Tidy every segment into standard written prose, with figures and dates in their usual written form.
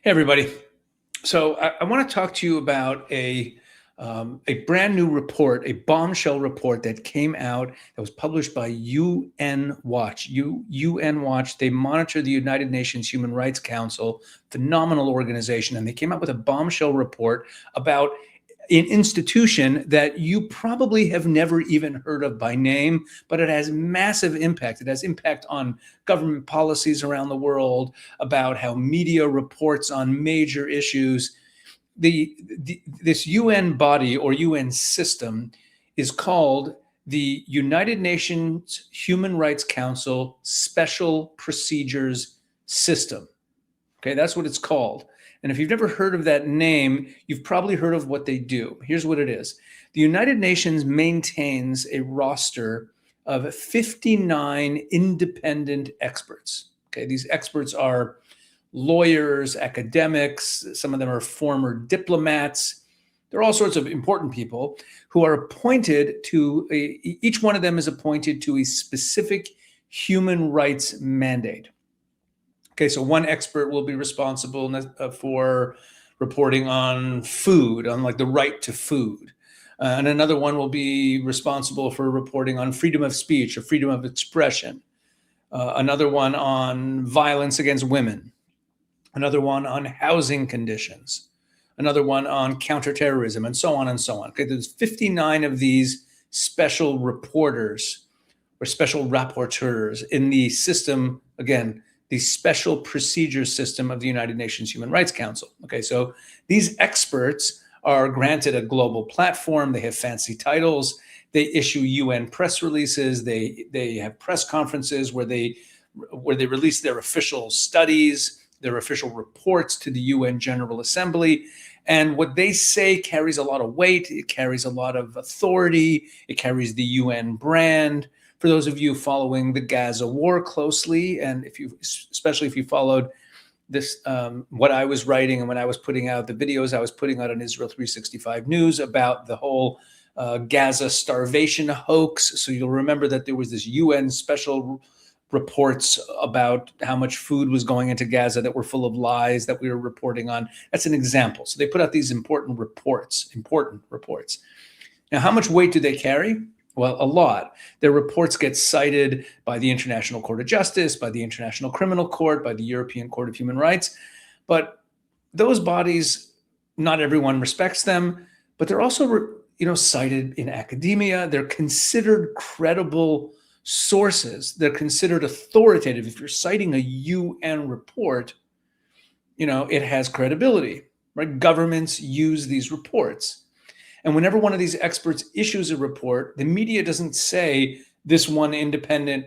Hey, everybody. So I want to talk to you about a brand new report, a bombshell report that came out that was published by UN Watch. UN Watch, they monitor the United Nations Human Rights Council, phenomenal organization, and they came out with a bombshell report about an institution that you probably have never even heard of by name, but it has massive impact. It has impact on government policies around the world, about how media reports on major issues. This UN body or UN system is called the United Nations Human Rights Council Special Procedures System. Okay, that's what it's called. And if you've never heard of that name, you've probably heard of what they do. Here's what it is. The United Nations maintains a roster of 59 independent experts. Okay, these experts are lawyers, academics, some of them are former diplomats. There are all sorts of important people who are appointed to, each one of them is appointed to a specific human rights mandate. Okay, so one expert will be responsible for reporting on food, on like the right to food. And another one will be responsible for reporting on freedom of speech or freedom of expression. Another one on violence against women. Another one on housing conditions. Another one on counterterrorism, and so on and so on. Okay, there's 59 of these special reporters or special rapporteurs in the system, again, the special procedures system of the United Nations Human Rights Council. Okay, so these experts are granted a global platform. They have fancy titles. They issue UN press releases. They have press conferences where they release their official studies, their official reports to the UN General Assembly. And what they say carries a lot of weight. It carries a lot of authority. It carries the UN brand. For those of you following the Gaza war closely, and especially if you followed this, what I was writing and when I was putting out the videos I was putting out on Israel 365 News about the whole Gaza starvation hoax. So you'll remember that there was this UN special reports about how much food was going into Gaza that were full of lies that we were reporting on. That's an example. So they put out these important reports. Now, how much weight do they carry? Well, a lot. Their reports get cited by the International Court of Justice, by the International Criminal Court, by the European Court of Human Rights. But those bodies, not everyone respects them, but they're also, cited in academia. They're considered credible sources. They're considered authoritative. If you're citing a UN report, it has credibility, right? Governments use these reports. And whenever one of these experts issues a report, the media doesn't say this one independent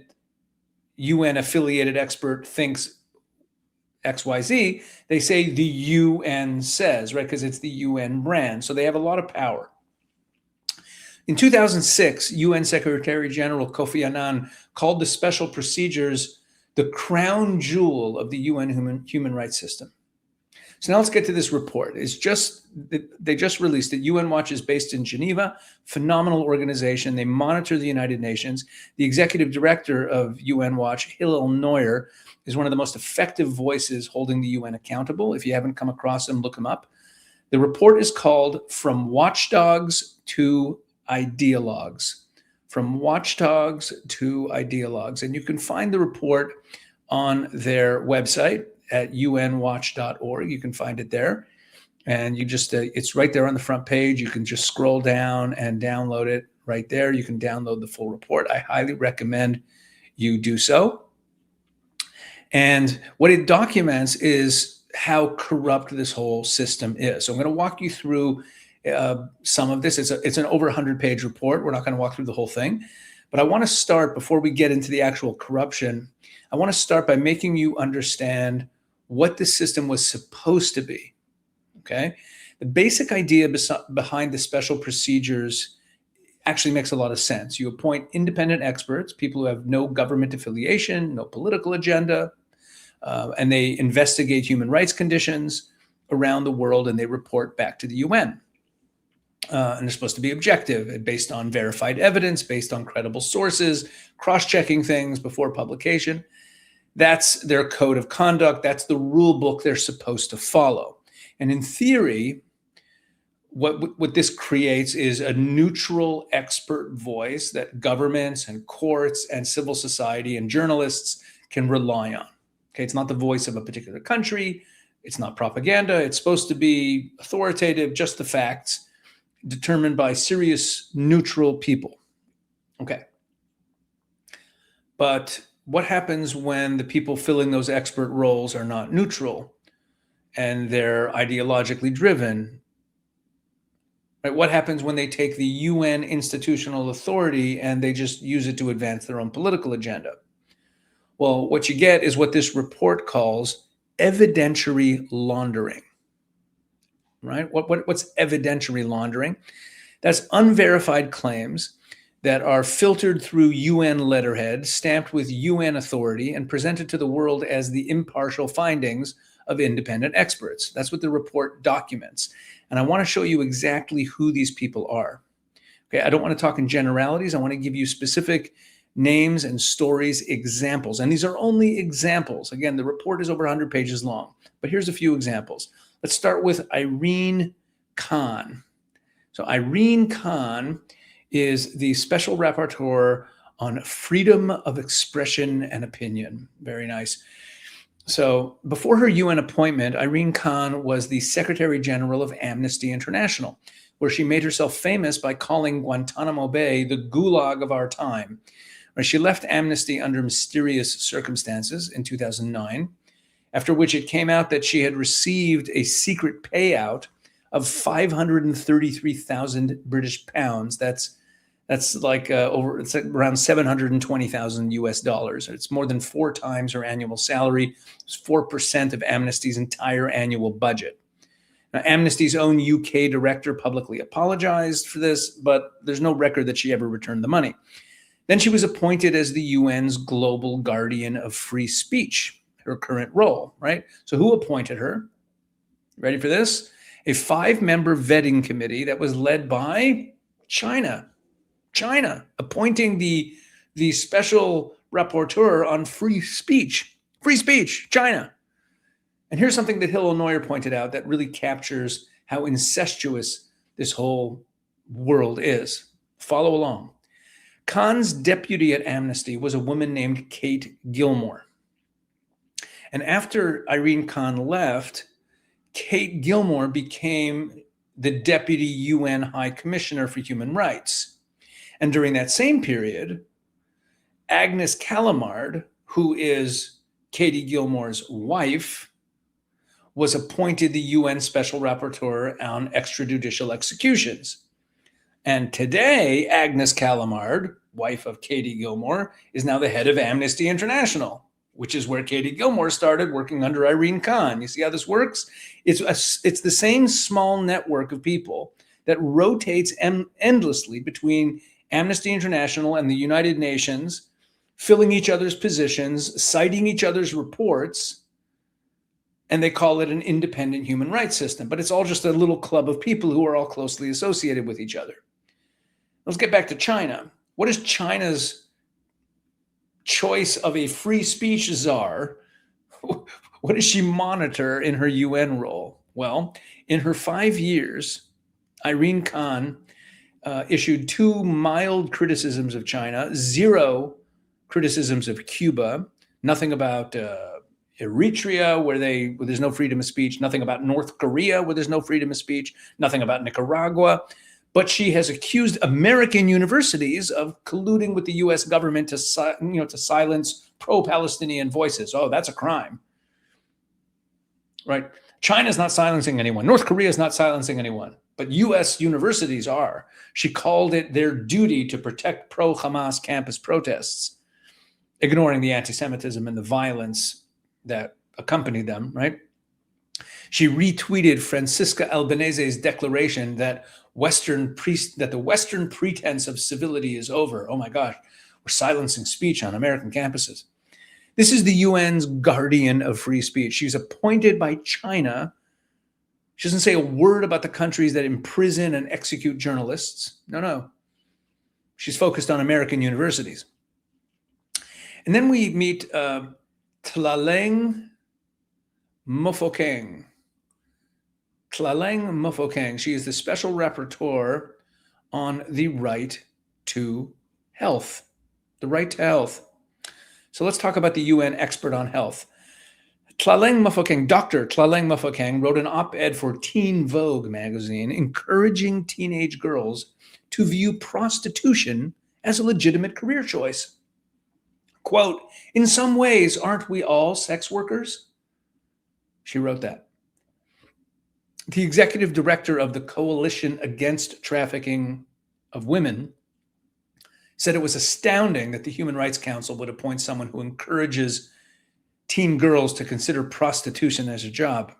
UN affiliated expert thinks XYZ. They say the UN says, right? Because it's the UN brand. So they have a lot of power. In 2006, UN Secretary General Kofi Annan called the special procedures the crown jewel of the UN human rights system. So now let's get to this report. They just released it. UN Watch is based in Geneva, phenomenal organization. They monitor the United Nations. The executive director of UN Watch, Hillel Neuer, is one of the most effective voices holding the UN accountable. If you haven't come across him, look him up. The report is called From Watchdogs to Ideologues. From Watchdogs to Ideologues. And you can find the report on their website at unwatch.org. You can find it there. And you just, it's right there on the front page. You can just scroll down and download it right there. You can download the full report. I highly recommend you do so. And what it documents is how corrupt this whole system is. So I'm going to walk you through some of this. It's an over 100-page report. We're not going to walk through the whole thing. But I want to start, before we get into the actual corruption, I want to start by making you understand what the system was supposed to be, okay? The basic idea behind the special procedures actually makes a lot of sense. You appoint independent experts, people who have no government affiliation, no political agenda, and they investigate human rights conditions around the world, and they report back to the UN. And they're supposed to be objective, based on verified evidence, based on credible sources, cross-checking things before publication. That's their code of conduct. That's the rule book they're supposed to follow. And in theory, what this creates is a neutral expert voice that governments and courts and civil society and journalists can rely on. Okay, it's not the voice of a particular country. It's not propaganda. It's supposed to be authoritative, just the facts, determined by serious, neutral people. Okay. But what happens when the people filling those expert roles are not neutral and they're ideologically driven? Right? What happens when they take the UN institutional authority and they just use it to advance their own political agenda? Well, what you get is what this report calls evidentiary laundering. Right? What's evidentiary laundering? That's unverified claims that are filtered through UN letterhead, stamped with UN authority, and presented to the world as the impartial findings of independent experts. That's what the report documents. And I want to show you exactly who these people are. Okay, I don't want to talk in generalities. I want to give you specific names and stories, examples. And these are only examples. Again, the report is over 100 pages long, but here's a few examples. Let's start with Irene Khan. So Irene Khan is the special rapporteur on freedom of expression and opinion. Very nice. So before her UN appointment, Irene Khan was the Secretary General of Amnesty International, where she made herself famous by calling Guantanamo Bay the gulag of our time. She left Amnesty under mysterious circumstances in 2009, after which it came out that she had received a secret payout of 533,000 British pounds. That's like it's like around 720,000 US dollars. It's more than 4 times her annual salary. It's 4% of Amnesty's entire annual budget. Now, Amnesty's own UK director publicly apologized for this, but there's no record that she ever returned the money. Then she was appointed as the UN's global guardian of free speech, her current role, right? So who appointed her? Ready for this? A 5-member vetting committee that was led by China, appointing the special rapporteur on free speech, China. And here's something that Hillel Neuer pointed out that really captures how incestuous this whole world is. Follow along. Khan's deputy at Amnesty was a woman named Kate Gilmore. And after Irene Khan left, Kate Gilmore became the deputy UN High Commissioner for Human Rights. And during that same period, Agnes Callamard, who is Katie Gilmore's wife, was appointed the UN Special Rapporteur on extrajudicial executions. And today, Agnes Callamard, wife of Katie Gilmore, is now the head of Amnesty International, which is where Katie Gilmore started working under Irene Khan. You see how this works? It's the same small network of people that rotates endlessly between Amnesty International and the United Nations, filling each other's positions, citing each other's reports, and they call it an independent human rights system. But it's all just a little club of people who are all closely associated with each other. Let's get back to China. What is China's choice of a free speech czar? What does she monitor in her UN role? Well, in her 5 years, Irene Khan issued 2 mild criticisms of China, 0 criticisms of Cuba, nothing about Eritrea, where there's no freedom of speech, nothing about North Korea, where there's no freedom of speech, nothing about Nicaragua. But she has accused American universities of colluding with the U.S. government to silence pro-Palestinian voices. Oh, that's a crime, right? China's not silencing anyone. North Korea is not silencing anyone, but U.S. universities are. She called it their duty to protect pro-Hamas campus protests, ignoring the anti-Semitism and the violence that accompanied them, right? She retweeted Francisca Albanese's declaration that the Western pretense of civility is over. Oh my gosh, we're silencing speech on American campuses. This is the UN's guardian of free speech. She's appointed by China. She doesn't say a word about the countries that imprison and execute journalists. No. She's focused on American universities. And then we meet Tlaleng Tlaleng Mofokeng. Tlaleng Mofokeng. She is the special rapporteur on the right to health. The right to health. So let's talk about the UN expert on health. Tlaleng Mofokeng, Dr. Tlaleng Mofokeng, wrote an op-ed for Teen Vogue magazine encouraging teenage girls to view prostitution as a legitimate career choice. Quote, "In some ways, aren't we all sex workers?" She wrote that. The executive director of the Coalition Against Trafficking of Women said it was astounding that the Human Rights Council would appoint someone who encourages teen girls to consider prostitution as a job.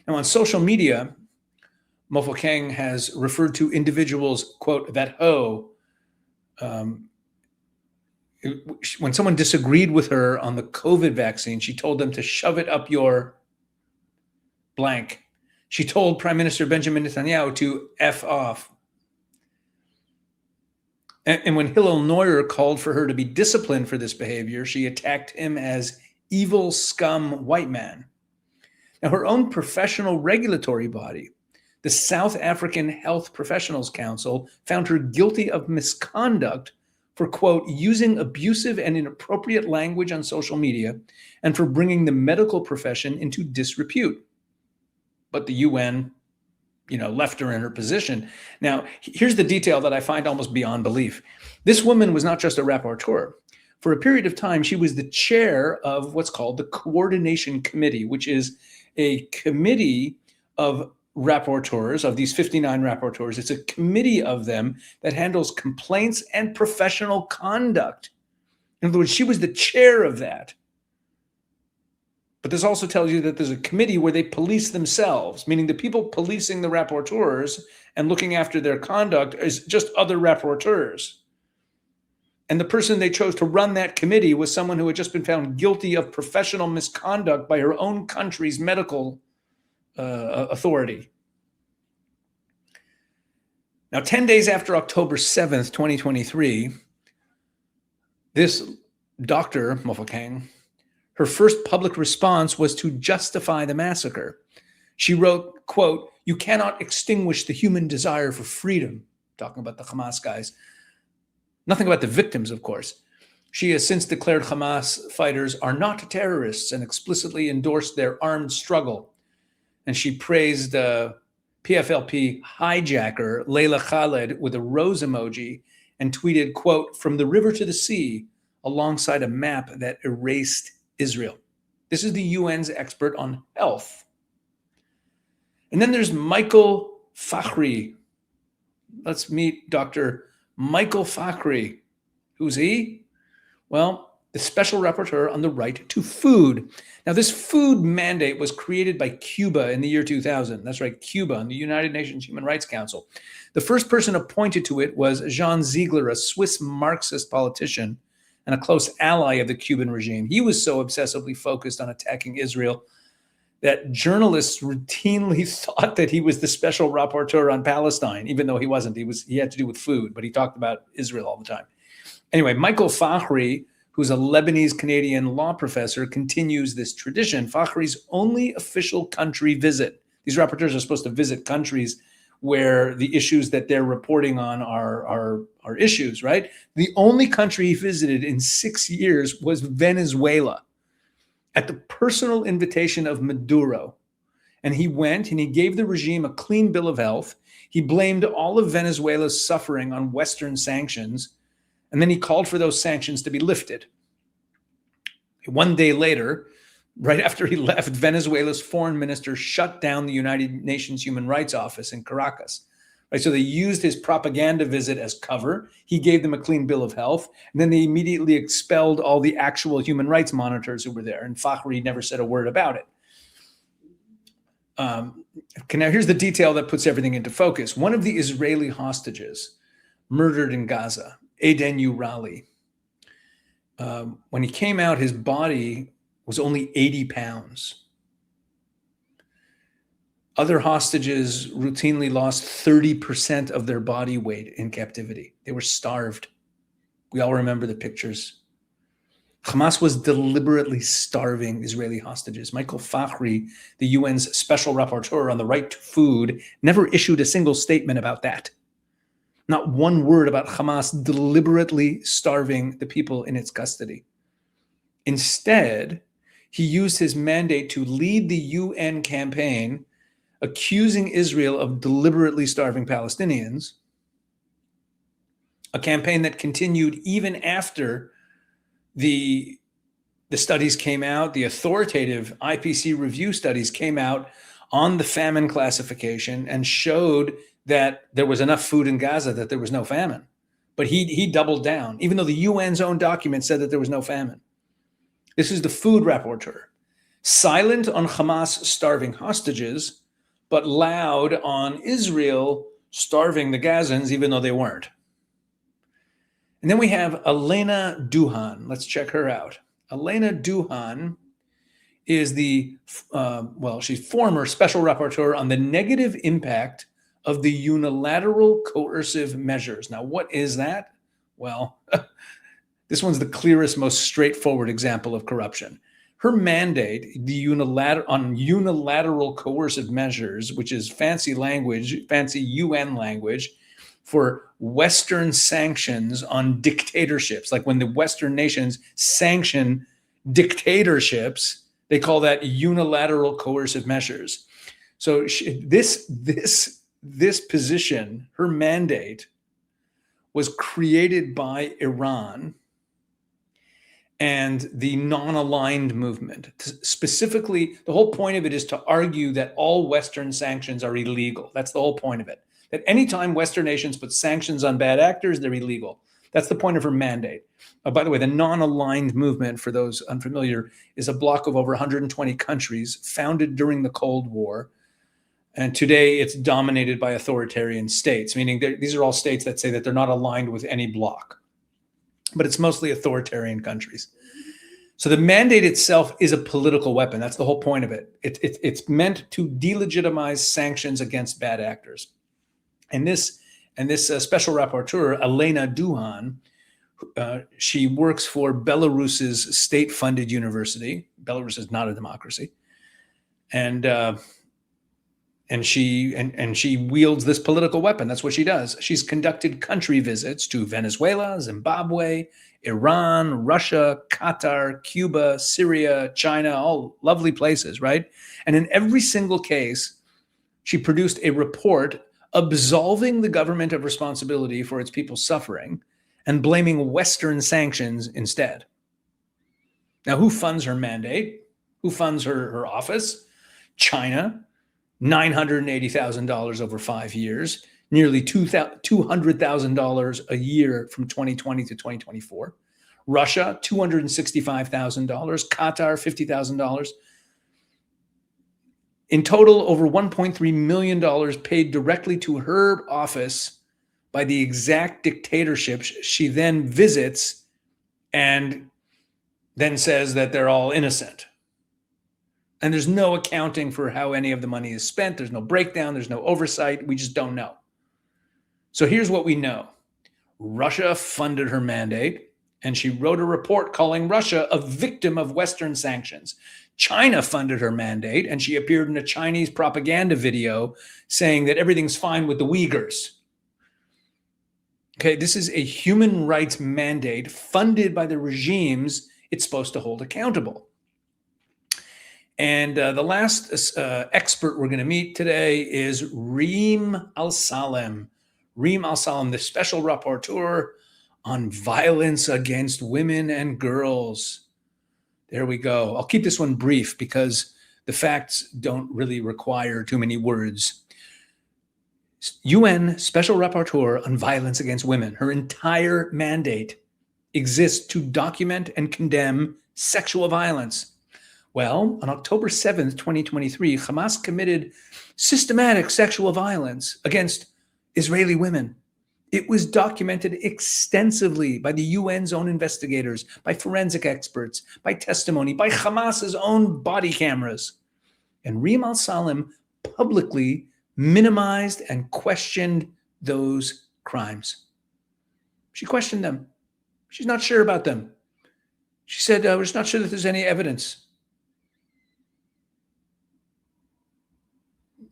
Now, on social media, Mofokeng has referred to individuals, quote, that hoe. When someone disagreed with her on the COVID vaccine, she told them to shove it up your blank. She told Prime Minister Benjamin Netanyahu to F off. And when Hillel Neuer called for her to be disciplined for this behavior, she attacked him as evil scum white man. Now, her own professional regulatory body, the South African Health Professionals Council, found her guilty of misconduct for, quote, using abusive and inappropriate language on social media and for bringing the medical profession into disrepute. But the UN, left her in her position. Now, here's the detail that I find almost beyond belief. This woman was not just a rapporteur. For a period of time, she was the chair of what's called the Coordination Committee, which is a committee of rapporteurs, of these 59 rapporteurs. It's a committee of them that handles complaints and professional conduct. In other words, she was the chair of that. But this also tells you that there's a committee where they police themselves, meaning the people policing the rapporteurs and looking after their conduct is just other rapporteurs. And the person they chose to run that committee was someone who had just been found guilty of professional misconduct by her own country's medical authority. Now, 10 days after October 7th, 2023, this Dr. Mofokeng, her first public response was to justify the massacre. She wrote, quote, "You cannot extinguish the human desire for freedom," talking about the Hamas guys. Nothing about the victims, of course. She has since declared Hamas fighters are not terrorists and explicitly endorsed their armed struggle. And she praised PFLP hijacker Layla Khaled with a rose emoji and tweeted, quote, "From the river to the sea," alongside a map that erased Israel. This is the UN's expert on health. And then there's Michael Fakhri. Let's meet Dr. Michael Fakhri. Who's he? Well, the special rapporteur on the right to food. Now, this food mandate was created by Cuba in the year 2000. That's right, Cuba and the United Nations Human Rights Council. The first person appointed to it was Jean Ziegler, a Swiss Marxist politician and a close ally of the Cuban regime. He was so obsessively focused on attacking Israel that journalists routinely thought that he was the special rapporteur on Palestine, even though he wasn't. He had to do with food, but he talked about Israel all the time. Anyway, Michael Fakhri, who's a Lebanese-Canadian law professor, continues this tradition. Fakhri's only official country visit. These rapporteurs are supposed to visit countries where the issues that they're reporting on are issues, right? The only country he visited in 6 years was Venezuela at the personal invitation of Maduro. And he went and he gave the regime a clean bill of health. He blamed all of Venezuela's suffering on Western sanctions. And then he called for those sanctions to be lifted. One day later, right after he left, Venezuela's foreign minister shut down the United Nations Human Rights Office in Caracas. Right, so they used his propaganda visit as cover. He gave them a clean bill of health, and then they immediately expelled all the actual human rights monitors who were there, and Fakhri never said a word about it. Okay, now here's the detail that puts everything into focus. One of the Israeli hostages murdered in Gaza, Eden Urali, when he came out, his body was only 80 pounds. Other hostages routinely lost 30% of their body weight in captivity. They were starved. We all remember the pictures. Hamas was deliberately starving Israeli hostages. Michael Fakhri, the UN's special rapporteur on the right to food, never issued a single statement about that. Not one word about Hamas deliberately starving the people in its custody. Instead, he used his mandate to lead the UN campaign accusing Israel of deliberately starving Palestinians, a campaign that continued even after the studies came out, the authoritative IPC review studies came out on the famine classification and showed that there was enough food in Gaza, that there was no famine. But he doubled down, even though the UN's own document said that there was no famine. This is the food rapporteur, silent on Hamas starving hostages, but loud on Israel starving the Gazans, even though they weren't. And then we have Alena Douhan. Let's check her out. Alena Douhan is she's former special rapporteur on the negative impact of the unilateral coercive measures. Now, what is that? Well, this one's the clearest, most straightforward example of corruption. Her mandate, on unilateral coercive measures, which is fancy language, fancy UN language, for Western sanctions on dictatorships. Like when the Western nations sanction dictatorships, they call that unilateral coercive measures. So this position, her mandate, was created by Iran and the non-aligned movement. Specifically, the whole point of it is to argue that all Western sanctions are illegal. That's the whole point of it. That anytime Western nations put sanctions on bad actors, they're illegal. That's the point of her mandate. By the way, the non-aligned movement, for those unfamiliar, is a bloc of over 120 countries founded during the Cold War. And today it's dominated by authoritarian states, meaning these are all states that say that they're not aligned with any bloc. But it's mostly authoritarian countries. So the mandate itself is a political weapon. That's the whole point of it. It's meant to delegitimize sanctions against bad actors. And this special rapporteur, Alena Douhan, she works for Belarus's state-funded university. Belarus is not a democracy, and she wields this political weapon. That's what she does. She's conducted country visits to Venezuela, Zimbabwe, Iran, Russia, Qatar, Cuba, Syria, China, all lovely places, right? And in every single case, she produced a report absolving the government of responsibility for its people's suffering and blaming Western sanctions instead. Now, who funds her mandate? Who funds her office? China, $980,000 over 5 years, nearly $200,000 a year from 2020 to 2024. Russia, $265,000. Qatar, $50,000. In total, over $1.3 million paid directly to her office by the exact dictatorships she then visits and then says that they're all innocent. And there's no accounting for how any of the money is spent. There's no breakdown. There's no oversight. We just don't know. So here's what we know. Russia funded her mandate, and she wrote a report calling Russia a victim of Western sanctions. China funded her mandate, and she appeared in a Chinese propaganda video saying that everything's fine with the Uyghurs. Okay, this is a human rights mandate funded by the regimes it's supposed to hold accountable. And the last expert we're going to meet today is Reem Alsalem. Reem Alsalem, the special rapporteur on violence against women and girls. There we go. I'll keep this one brief because the facts don't really require too many words. UN Special Rapporteur on Violence Against Women. Her entire mandate exists to document and condemn sexual violence. Well, on October 7th, 2023, Hamas committed systematic sexual violence against Israeli women. It was documented extensively by the UN's own investigators, by forensic experts, by testimony, by Hamas's own body cameras. And Reem Alsalem publicly minimized and questioned those crimes. She questioned them. She's not sure about them. She said, we're just not sure that there's any evidence.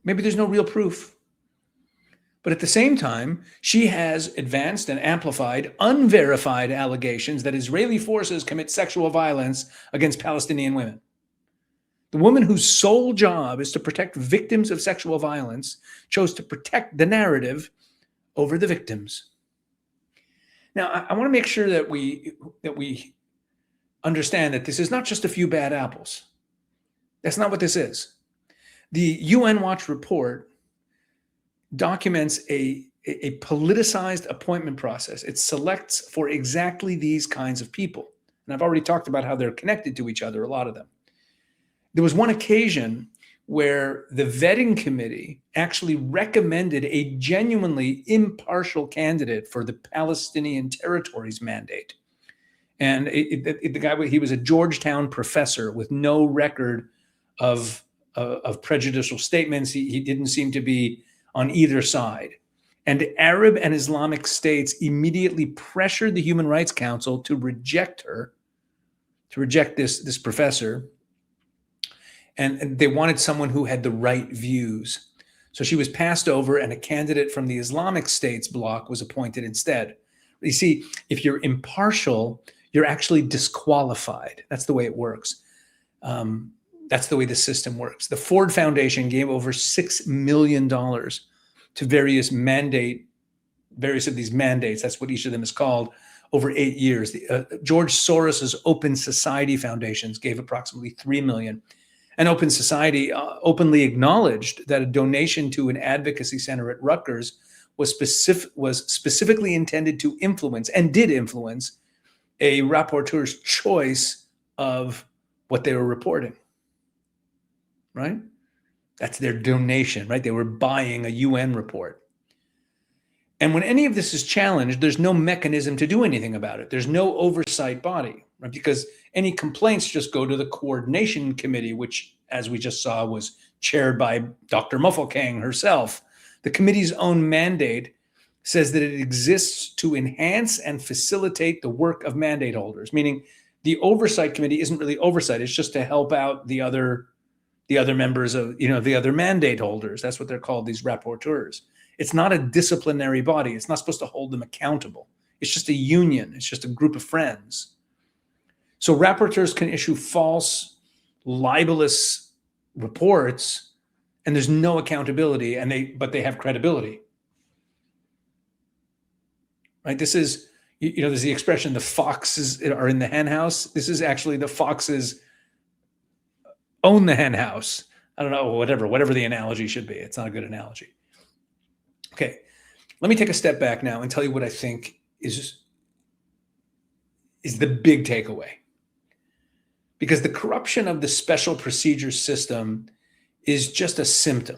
Maybe there's no real proof. But at the same time, she has advanced and amplified unverified allegations that Israeli forces commit sexual violence against Palestinian women. The woman whose sole job is to protect victims of sexual violence chose to protect the narrative over the victims. Now, I want to make sure that we understand that this is not just a few bad apples. That's not what this is. The UN Watch report documents a politicized appointment process. It selects for exactly these kinds of people. And I've already talked about how they're connected to each other, a lot of them. There was one occasion where the vetting committee actually recommended a genuinely impartial candidate for the Palestinian territories mandate. And the guy, he was a Georgetown professor with no record of prejudicial statements. He didn't seem to be on either side. And Arab and Islamic states immediately pressured the Human Rights Council to reject this professor. And they wanted someone who had the right views. So she was passed over, and a candidate from the Islamic States bloc was appointed instead. You see, if you're impartial, you're actually disqualified. That's the way it works. That's the way the system works. The Ford Foundation gave over $6 million to various of these mandates. That's what each of them is called, over 8 years. George Soros's Open Society Foundations gave approximately $3 million. And Open Society openly acknowledged that a donation to an advocacy center at Rutgers was specifically intended to influence, and did influence, a rapporteur's choice of what they were reporting, right? That's their donation, right? They were buying a UN report. And when any of this is challenged, there's no mechanism to do anything about it. There's no oversight body, right? Because any complaints just go to the coordination committee, which, as we just saw, was chaired by Dr. Mofokeng herself. The committee's own mandate says that it exists to enhance and facilitate the work of mandate holders, meaning the oversight committee isn't really oversight. It's just to help out the other members of, the other mandate holders. That's what they're called, these rapporteurs. It's not a disciplinary body. It's not supposed to hold them accountable. It's just a union. It's just a group of friends. So rapporteurs can issue false, libelous reports, and there's no accountability, but they have credibility. Right? This is, there's the expression, the foxes are in the hen house. This is actually the foxes own the hen house. I don't know, whatever the analogy should be. It's not a good analogy. Okay, let me take a step back now and tell you what I think is the big takeaway. Because the corruption of the special procedures system is just a symptom.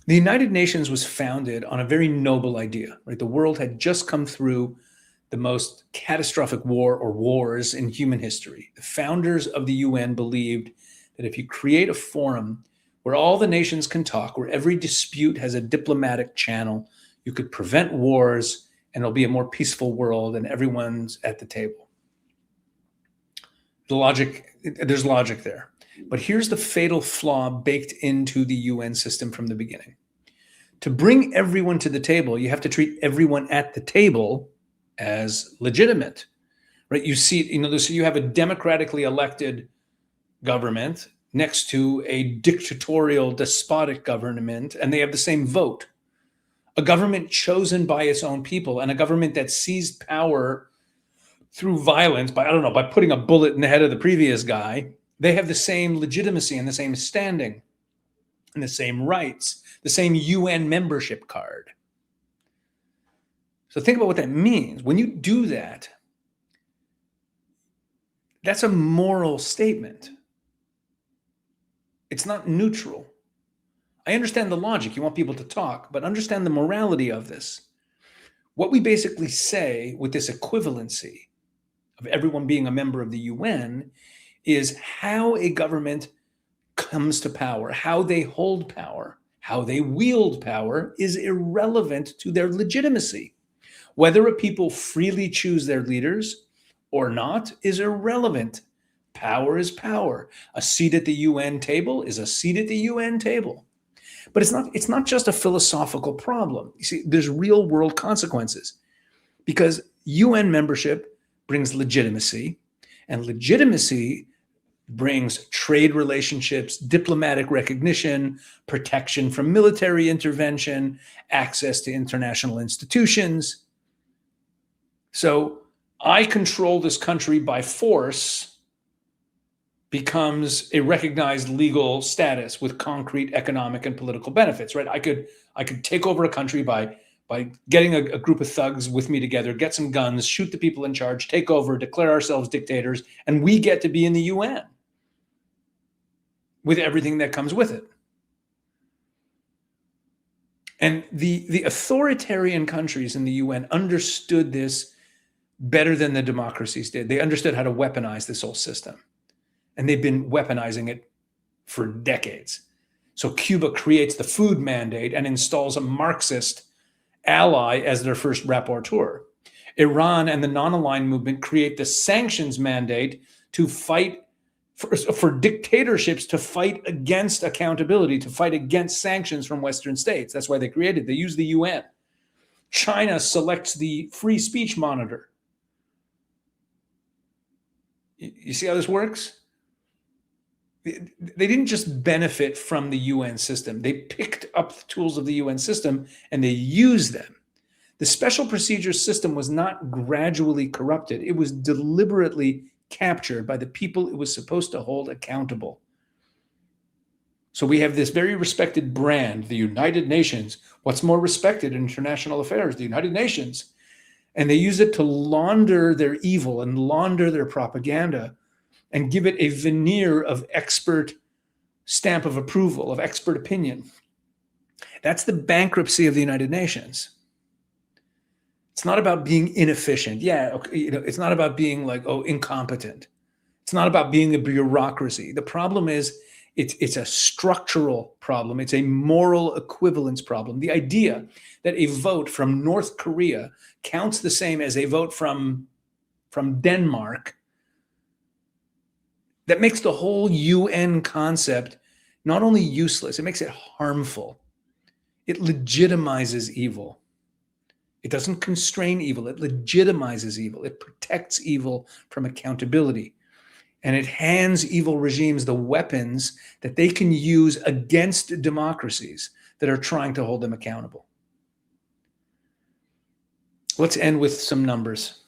The United Nations was founded on a very noble idea, right? The world had just come through the most catastrophic war or wars in human history. The founders of the UN believed that if you create a forum where all the nations can talk, where every dispute has a diplomatic channel, you could prevent wars, and it'll be a more peaceful world, and everyone's at the table. There's logic there. But here's the fatal flaw baked into the UN system from the beginning. To bring everyone to the table, you have to treat everyone at the table as legitimate, right? You see, so you have a democratically elected government next to a dictatorial, despotic government, and they have the same vote. A government chosen by its own people, and a government that seized power through violence by putting a bullet in the head of the previous guy, they have the same legitimacy and the same standing and the same rights, the same UN membership card. So think about what that means. When you do that, that's a moral statement. It's not neutral. I understand the logic. You want people to talk, but understand the morality of this. What we basically say with this equivalency of everyone being a member of the UN is how a government comes to power, how they hold power, how they wield power is irrelevant to their legitimacy. Whether a people freely choose their leaders or not is irrelevant. Power is power. A seat at the UN table is a seat at the UN table. But it's not just a philosophical problem. You see, there's real world consequences because UN membership brings legitimacy, and legitimacy brings trade relationships, diplomatic recognition, protection from military intervention, access to international institutions. So I control this country by force becomes a recognized legal status with concrete economic and political benefits, right? I could take over a country by getting a group of thugs with me together, get some guns, shoot the people in charge, take over, declare ourselves dictators, and we get to be in the UN with everything that comes with it. And the authoritarian countries in the UN understood this better than the democracies did. They understood how to weaponize this whole system. And they've been weaponizing it for decades. So Cuba creates the food mandate and installs a Marxist ally as their first rapporteur. Iran and the non-aligned movement create the sanctions mandate to fight for dictatorships, to fight against accountability, to fight against sanctions from Western states. That's why they created it. They use the UN. China selects the free speech monitor. You see how this works? They didn't just benefit from the UN system. They picked up the tools of the UN system and they used them. The special procedures system was not gradually corrupted. It was deliberately captured by the people it was supposed to hold accountable. So we have this very respected brand, the United Nations. What's more respected in international affairs? The United Nations. And they use it to launder their evil and launder their propaganda and give it a veneer of expert stamp of approval, of expert opinion. That's the bankruptcy of the United Nations. It's not about being inefficient. Yeah, okay, it's not about being like, incompetent. It's not about being a bureaucracy. The problem is it's a structural problem. It's a moral equivalence problem. The idea that a vote from North Korea counts the same as a vote from Denmark, that makes the whole UN concept not only useless, it makes it harmful. It legitimizes evil. It doesn't constrain evil, it legitimizes evil. It protects evil from accountability. And it hands evil regimes the weapons that they can use against democracies that are trying to hold them accountable. Let's end with some numbers.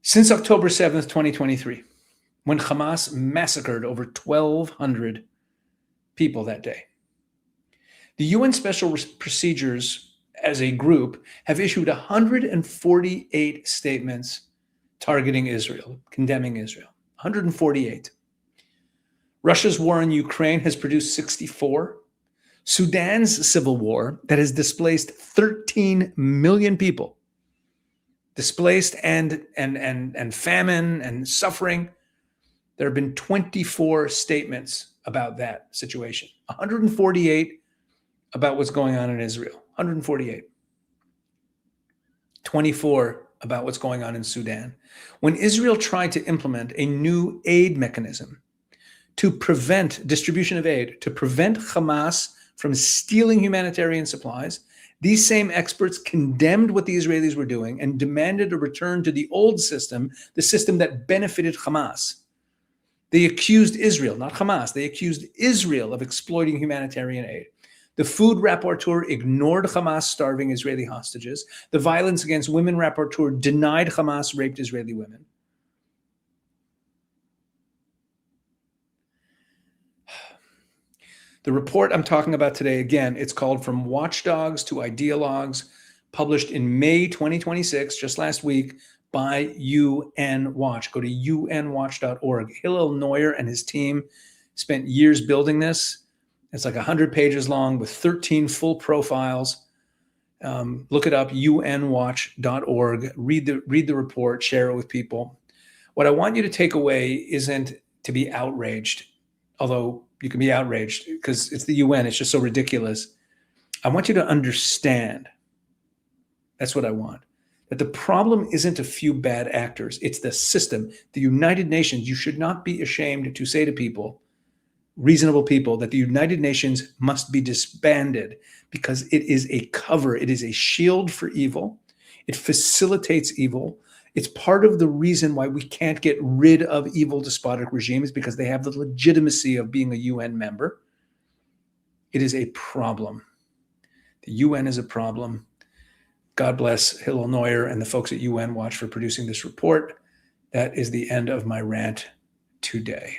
Since October 7th, 2023, when Hamas massacred over 1,200 people that day, the UN Special Procedures as a group have issued 148 statements targeting Israel, condemning Israel. 148. Russia's war in Ukraine has produced 64. Sudan's civil war that has displaced 13 million people, displaced and famine and suffering. There have been 24 statements about that situation. 148 about what's going on in Israel. 148. 24 about what's going on in Sudan. When Israel tried to implement a new aid mechanism to prevent distribution of aid, to prevent Hamas from stealing humanitarian supplies, these same experts condemned what the Israelis were doing and demanded a return to the old system, the system that benefited Hamas. They accused Israel, not Hamas, they accused Israel of exploiting humanitarian aid. The food rapporteur ignored Hamas starving Israeli hostages. The violence against women rapporteur denied Hamas raped Israeli women. The report I'm talking about today, again, it's called From Watchdogs to Ideologues, published in May 2026, just last week, by UN Watch. Go to unwatch.org. Hillel Neuer and his team spent years building this. It's like 100 pages long with 13 full profiles. Look it up, unwatch.org. Read the report, share it with people. What I want you to take away isn't to be outraged, although you can be outraged because it's the UN. It's just so ridiculous. I want you to understand. That's what I want. that the problem isn't a few bad actors, it's the system. The United Nations, you should not be ashamed to say to people, reasonable people, that the United Nations must be disbanded because it is a cover, it is a shield for evil. It facilitates evil. It's part of the reason why we can't get rid of evil despotic regimes, because they have the legitimacy of being a UN member. It is a problem. The UN is a problem. God bless Hillel Neuer and the folks at UN Watch for producing this report. That is the end of my rant today.